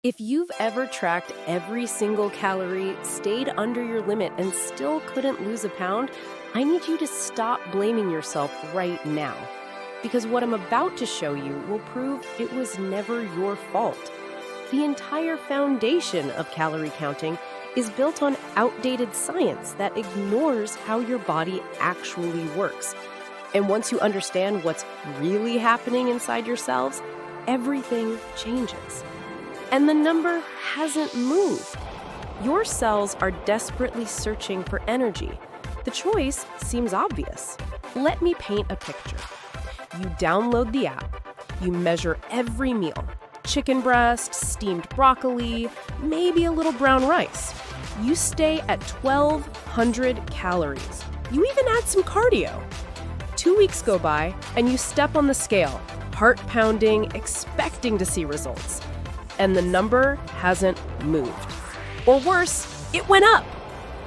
If you've ever tracked every single calorie, stayed under your limit, and still couldn't lose a pound, I need you to stop blaming yourself right now. Because what I'm about to show you will prove it was never your fault. The entire foundation of calorie counting is built on outdated science that ignores how your body actually works. And once you understand what's really happening inside your cells, everything changes. And the number hasn't moved. Your cells are desperately searching for energy. The choice seems obvious. Let me paint a picture. You download the app. You measure every meal. Chicken breast, steamed broccoli, maybe a little brown rice. You stay at 1,200 calories. You even add some cardio. 2 weeks go by, and you step on the scale, heart pounding, expecting to see results. And the number hasn't moved. Or worse, it went up.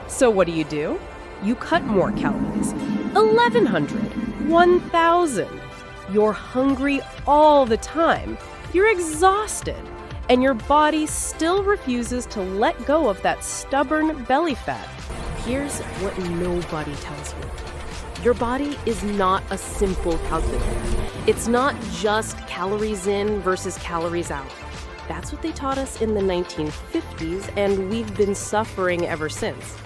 So what do? You cut more calories. 1,100, 1,000. You're hungry all the time. You're exhausted. And your body still refuses to let go of that stubborn belly fat. Here's what nobody tells you. Your body is not a simple calculator. It's not just calories in versus calories out. That's what they taught us in the 1950s, and we've been suffering ever since.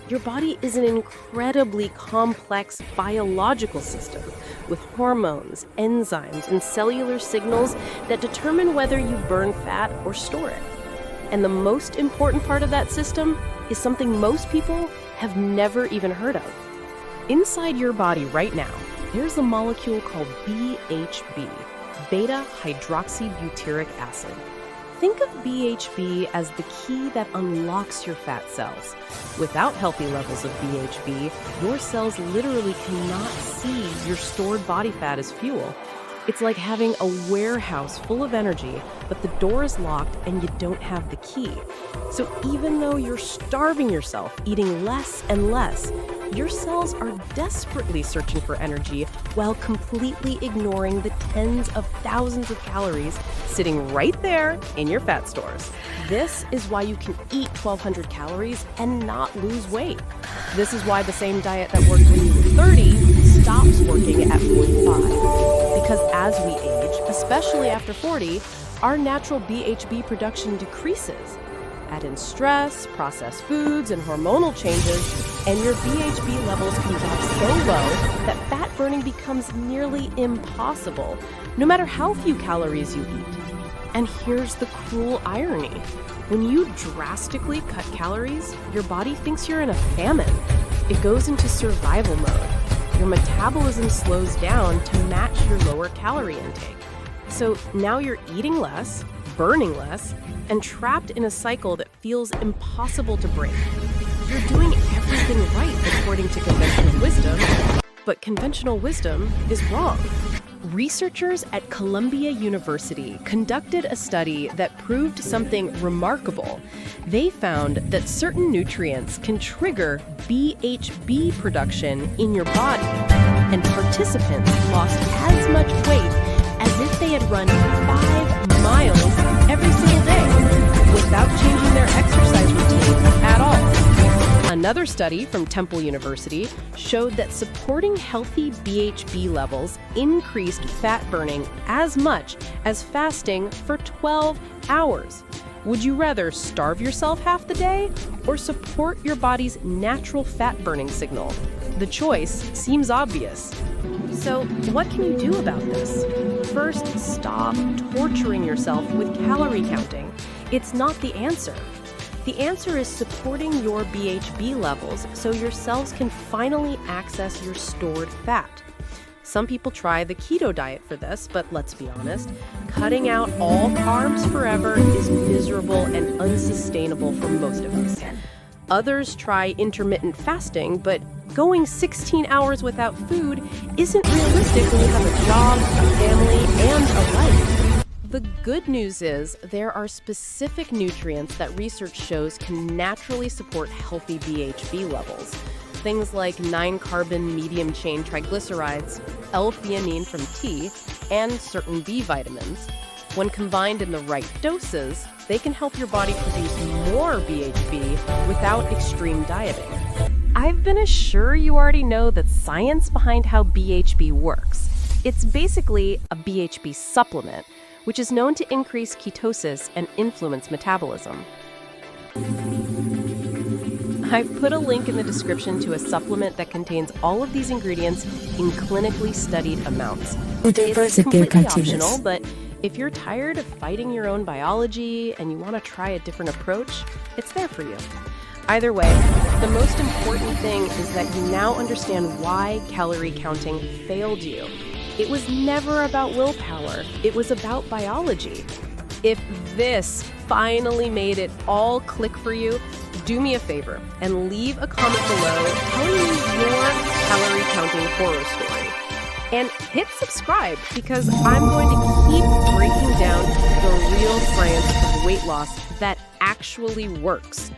Your body is an incredibly complex biological system with hormones, enzymes, and cellular signals that determine whether you burn fat or store it. And the most important part of that system is something most people have never even heard of. Inside your body right now, there's a molecule called BHB, beta-hydroxybutyric acid. Think of BHB as the key that unlocks your fat cells. Without healthy levels of BHB, your cells literally cannot see your stored body fat as fuel. It's like having a warehouse full of energy, but the door is locked and you don't have the key. So even though you're starving yourself, eating less and less, your cells are desperately searching for energy while completely ignoring the tens of thousands of calories sitting right there in your fat stores. This is why you can eat 1,200 calories and not lose weight. This is why the same diet that worked when you were 30 stops working at 45. Because as we age, especially after 40, our natural BHB production decreases. Add in stress, processed foods, and hormonal changes, and your BHB levels can drop so low that fat burning becomes nearly impossible, no matter how few calories you eat. And here's the cruel irony. When you drastically cut calories, your body thinks you're in a famine. It goes into survival mode. Your metabolism slows down to match your lower calorie intake. So now you're eating less, burning less, and trapped in a cycle that feels impossible to break. You're doing everything right according to conventional wisdom, but conventional wisdom is wrong. Researchers at Columbia University conducted a study that proved something remarkable. They found that certain nutrients can trigger BHB production in your body, and participants lost as much weight as if they had run 5 miles every single day without changing their exercise routine at all. Another study from Temple University showed that supporting healthy BHB levels increased fat burning as much as fasting for 12 hours. Would you rather starve yourself half the day or support your body's natural fat burning signal? The choice seems obvious. So, what can you do about this? First, stop torturing yourself with calorie counting. It's not the answer. The answer is supporting your BHB levels so your cells can finally access your stored fat. Some people try the keto diet for this, but let's be honest, cutting out all carbs forever is miserable and unsustainable for most of us. Others try intermittent fasting, but going 16 hours without food isn't realistic when you have a job, a family, and a life. The good news is there are specific nutrients that research shows can naturally support healthy BHB levels. Things like 9-carbon medium-chain triglycerides, L-theanine from tea, and certain B vitamins. When combined in the right doses, they can help your body produce more BHB without extreme dieting. I've been assured you already know the science behind how BHB works. It's basically a BHB supplement, which is known to increase ketosis and influence metabolism. I've put a link in the description to a supplement that contains all of these ingredients in clinically studied amounts. It's completely optional, but if you're tired of fighting your own biology and you want to try a different approach, it's there for you. Either way, the most important thing is that you now understand why calorie counting failed you. It was never about willpower. It was about biology. If this finally made it all click for you, do me a favor and leave a comment below telling me your calorie counting horror story. And hit subscribe because I'm going to keep breaking down the real science of weight loss that actually works.